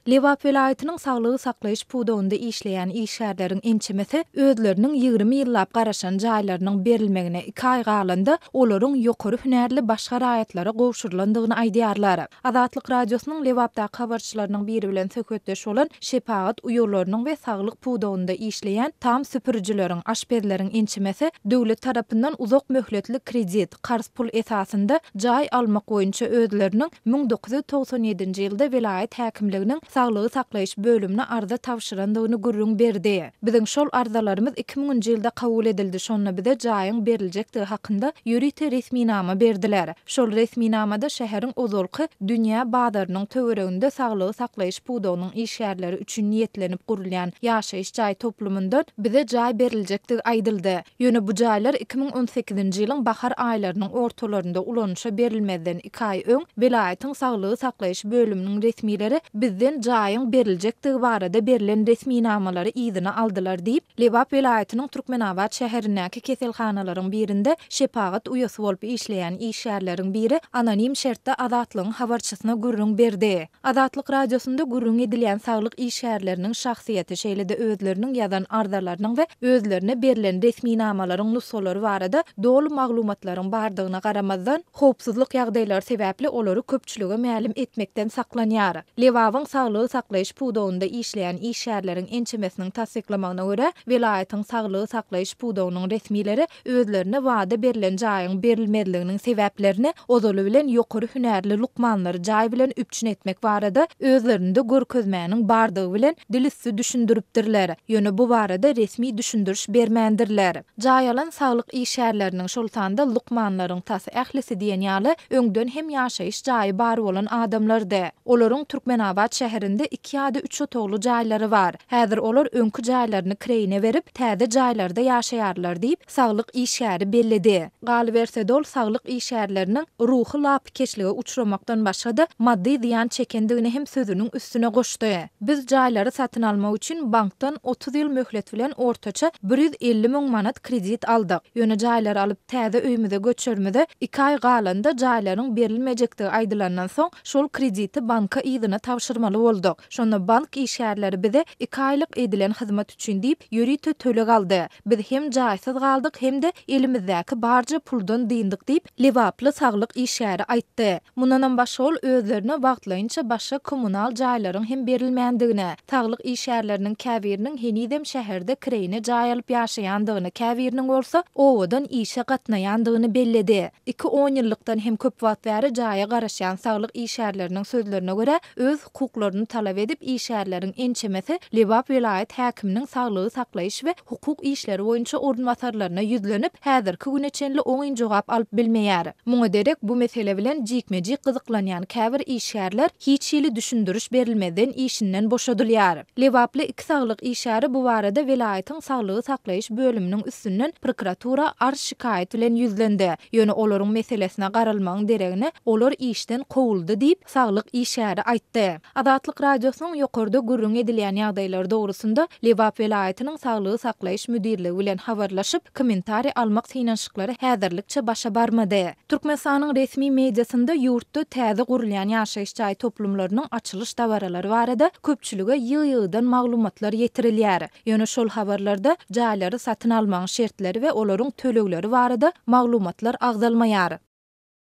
Lewap vilayatynyň saglygy saklaýyş puwdawynda işleýän işgärleriň ençemesi özleriniň 20 ýyllap garaşan jaýlarynyň berilmegine 2 ay galanda olaryň ýokary hünärli başga raýatlara gowşurylandygyny aýdýarlar. Azatlyk radiosynyň Lewapda habarçylarynyň biri bilen söhbetdeş bolan Şepagat uýurlarynyň we saglyk puwdawynda işleýän tam süpürjileriň, aşperleriň ençemesi döwlet tarapyndan uzak möhletli kredit, qarz pul esasynda jaý almak boýunça özleriniň 1997-nji ýylda vilayet häkimliginiň saglygy saklaýyş bölümine arda tawşyrandygyny gürrüň berdi. Biziň şol ardalarymyz 2000-nji ýylda kabul edildi. Şonda bize jaýyň beriljekdigi hakynda ýürite resminama berdiler. Şol resminamada şäheriň ozalky dünýä badarynyň töwereginde saglygy saklaýyş puwdawynyň işgärleri üçin niýetlenip gurulýan ýaşaýyş jaý toplumyndan bize jaý beriljekdigi aýdyldy. Ýöne bu jaýlar 2018-nji ýylyň bahar aýlarynyň ortalarynda ulanşa berilmeden 2 ay öň vilayatyň saglygy saklaýyş bölüminiň resmileri bizden jaýyň beriljekdigi barada berilen resminamalary ýzyna aldylar diýip Lewap vilayatynyň Türkmenabad şäherindäki keselhanalaryň birinde Şepagat uýasy bolup işleýän işgärleriň biri anonim şertde Azatlygyň habarçysyna gürrüň berdi. Azatlyk radiosunda gürrüň edilýän saglyk işgärleriniň şahsiýeti şeýle-de özleriniň ýazan ardalarynyň we özlerine berilen resminamalaryň nussolary barada dolu maglumatlaryň bardygyna garamazdan howpsuzlyk ýagdaýlary sebäpli olary köpçülüge mälim etmekden saklanýar. Lewabyň saglygy saklaýyş puwdawynda işleýän işgärleriň ençemesiniň tasdiklamagyna görä, vilayatyň saglygy saklaýyş puwdawynyň resmileri özlerine wada berilen jaýyň berilmediliginiň sebäplerini ozaly bilen ýokary hünärli lukmanlary jaý bilen üpçün etmek barada özlerinde görkezmäniň bardygy bilen dilissi düşündiripdirler. Ýöne bu barada resmi düşündiriş bermändirler. Jaý alan saglyk işgärleriniň şoltanda lukmanlaryň tasy ählisi diýen ýaly öňden hem ýaşaýyş jaý bary bolan adamlardy. Olaryň Türkmenabad şäherinde 2 ýa-da 3 otogly jaýlary bar. Häzir olar öňkü jaýlaryny kreýine berip täze jaýlarda ýaşaýarlar diýip saglyk işgäri belledi. Galy berse dol saglyk işgärleriniň ruhy lap keşlige uçramakdan başga-da maddi ziýan çekendigini hem sözüniň üstüne goşdy. Biz jaýlary satyn almak üçin bankdan 30 ýyl möhlet bilen ortaça 150 000 manat kredit aldyk. Ýöne jaýlary alyp täze öýümize göçürmede 2 ay galanda jaýlaryň berilmejekdigi aýdylandan soň şol krediti banka ýzyna tawşyrmaly bolduk. Şonda bank işgärleri bize 2 aylyk edilen hyzmat üçin diýip ýürite töle aldy. Biz hem jaýsyz galdyk hem de elimizdäki barja puldan diýindik diýip Lewaply saglyk işgäri aýtdy. Mundan başga ol özlerine wagtlaýynça başga kommunal jaýlaryň hem berilmändigine, saglyk işgärleriniň käbiriniň henidem şäherde kreýine jaý alyp ýaşaýandygyny, käbiriniň bolsa owadan işe gatnaýandygyny belledi. 2-10 ýyllykdan hem köp wagt bäri jaýa garaşan saglyk işgärleriniň sözlerine görä öz hukuklaryny talap edip işgärleriň ençemesi Lewap vilayet häkiminiň saglygy saklaýyş we hukuk işleri boýunça ornwasarlaryna ýüzlenip häzirki güneçenli oňyn jogap alyp bilmeýär. Muňa derek bu mesele bilen jikmejik gyzyklanýan käbir işgärler hiç ýyly düşündiriş berilmeden işinden boşadylýar. Lewaply 2 saglyk işgäri bu barada vilayatyň saglygy saklaýyş bölüminiň üstünden prokuratura arş şikaýet bilen ýüzlendi. Ýöne olaryň meselesine garalmagyň deregine olar işden kowuldy diýip saglyk işgäri aýtdy. Azatlyk radiosynyň ýokarda gürrüň edilýän ýagdaýlar dogrusunda Lewap vilayatynyň saglygy saklaýyş müdirligi bilen habarlaşyp kommentari almak synanşyklary häzirlikçe başa barmady. Türkmenistanyň resmi mediasynda ýurtda täze gurulýan ýaşaýyş jaý toplumlarynyň açylyş dawaralary barada köpçülüge ýygy-ýygydan maglumatlar ýetirilýär. Ýöne şol habarlarda jaýlary satyn almagyň şertleri we olaryň tölegleri barada maglumatlar agzalmaýar.